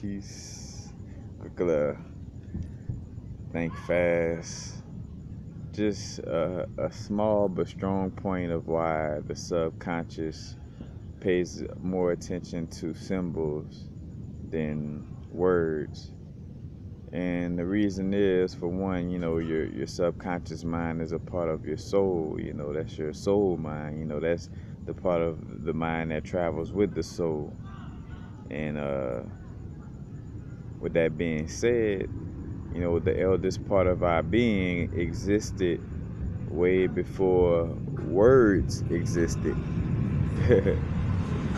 peace. Quick little think fast. Just a small but strong point of why the subconscious pays more attention to symbols than words. And the reason is, for one, your subconscious mind is a part of your soul. That's your soul mind. That's the part of the mind that travels with the soul. And with that being said, the eldest part of our being existed way before words existed.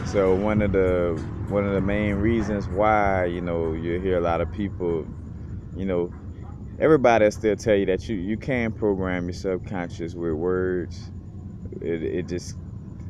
So one of the main reasons why you hear a lot of people, you know, everybody will still tell you that you can program your subconscious with words. It just,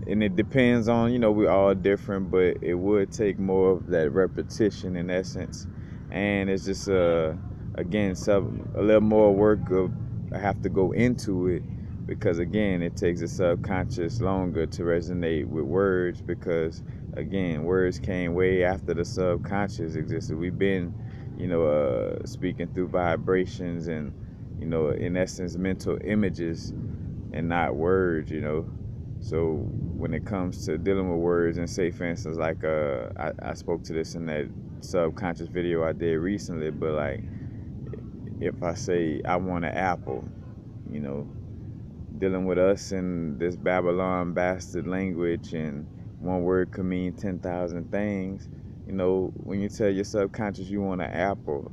and it depends on, we're all different, but it would take more of that repetition in essence. And it's just again, a little more work of I have to go into it, because again, it takes the subconscious longer to resonate with words, because again, words came way after the subconscious existed. We've been speaking through vibrations and in essence mental images and not words. So when it comes to dealing with words, and say for instance, like I spoke to this in that subconscious video I did recently, but like if I say I want an apple, you know dealing with us in this Babylon bastard language, and one word could mean 10,000 things. When you tell your subconscious you want an apple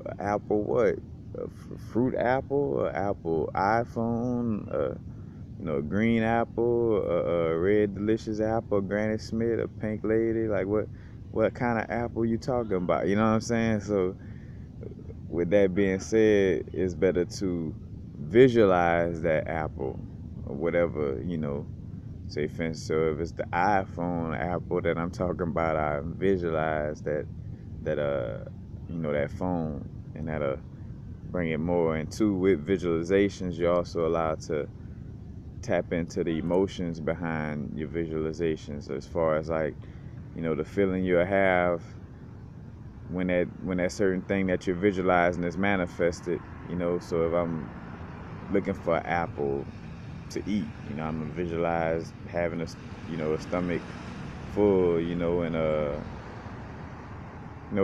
what? A fruit apple, a apple iPhone, a green apple, a red delicious apple, Granny Smith, a pink lady. Like what kind of apple you talking about? You know what I'm saying? So with that being said, it's better to visualize that apple or whatever, say for instance. So if it's the iPhone apple that I'm talking about, I visualize that phone, and that'll bring it more. And two, with visualizations, you're also allowed to tap into the emotions behind your visualizations, as far as like, the feeling you'll have when that certain thing that you're visualizing is manifested. So if I'm looking for an apple to eat, I'm gonna visualize having a stomach full, and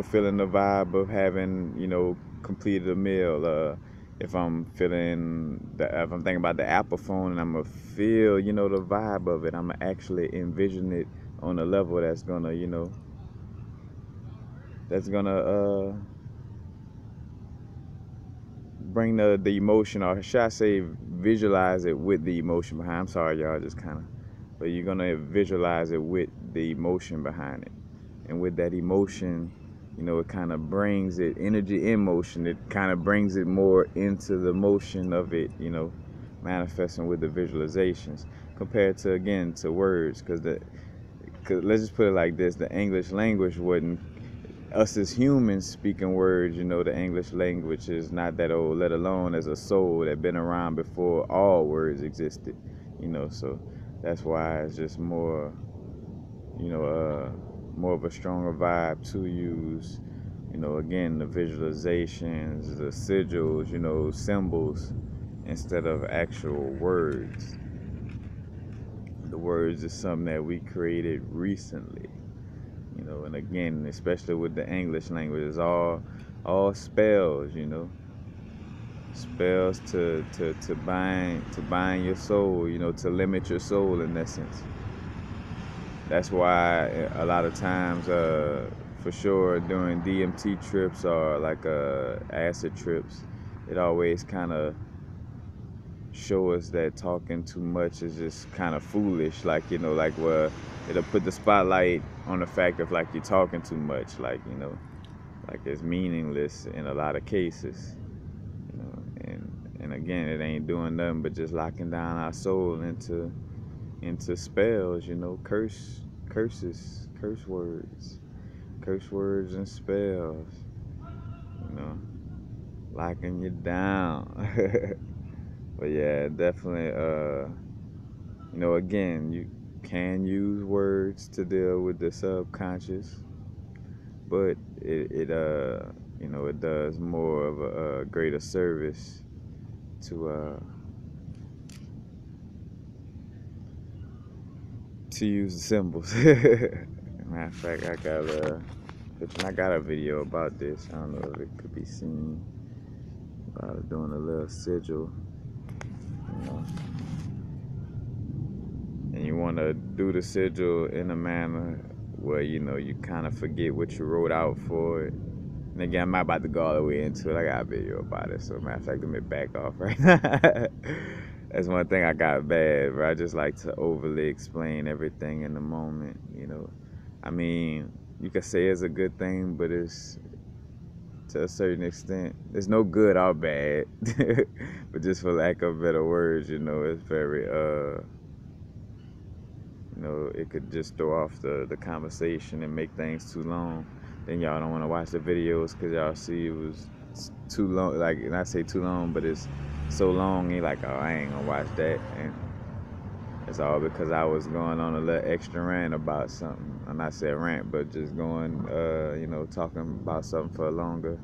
feeling the vibe of having completed a meal. If I'm thinking about the Apple phone, and I'm gonna feel the vibe of it, I'm gonna actually envision it on a level that's gonna bring the emotion, or should I say visualize it with the emotion behind. I'm sorry, y'all, just kind of, but you're gonna visualize it with the emotion behind it, and with that emotion, it kind of brings it energy in motion. It kind of brings it more into the motion of it, manifesting with the visualizations, compared to, again, to words. Because let's just put it like this: the English language wasn't, us as humans speaking words, the English language is not that old, let alone as a soul that been around before all words existed. So that's why it's just more, more of a stronger vibe to use, again, the visualizations, the sigils, symbols, instead of actual words. The words is something that we created recently. And again, especially with the English language, it's all spells, spells to bind your soul, to limit your soul in essence. That's why a lot of times, for sure, during DMT trips or like acid trips, it always kind of show us that talking too much is just kind of foolish. Like, like, well, it'll put the spotlight on the fact of like you're talking too much, like, like it's meaningless in a lot of cases. And again, it ain't doing nothing but just locking down our soul into spells, curses, curse words and spells, you know, locking you down. But yeah, definitely, again, you can use words to deal with the subconscious, but it you know, it does more of a greater service to use the symbols. Matter of fact, I got a video about this. I don't know if it could be seen. About doing a little sigil, you know. And you want to do the sigil in a manner where, you know, you kind of forget what you wrote out for it. And again, I'm not about to go all the way into it. I got a video about it. So, matter of fact, let me back off right now. That's one thing I got bad, but I just like to overly explain everything in the moment, you know. I mean, you could say it's a good thing, but it's, to a certain extent, there's no good or bad. But just for lack of better words, you know, it's very, you know, it could just throw off the conversation and make things too long. Then y'all don't want to watch the videos because y'all see it was too long. Like, and I say too long, but it's so long, you're like, oh, I ain't gonna watch that. And it's all because I was going on a little extra rant about something. I'm not saying rant, but just going, you know, talking about something for a longer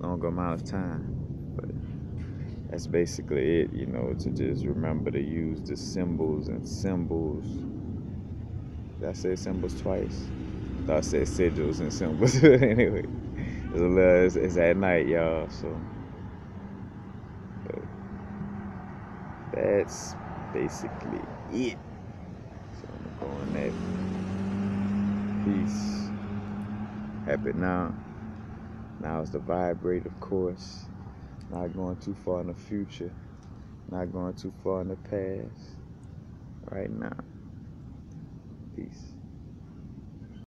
amount of time. But that's basically it, you know, to just remember to use the symbols and symbols. Did I say symbols twice? I thought I said sigils and symbols. Anyway, it's at night, y'all. So, but that's basically it. So I'm going that peace. Happy now. Now is the vibrate, of course. Not going too far in the future. Not going too far in the past. Right now. Peace.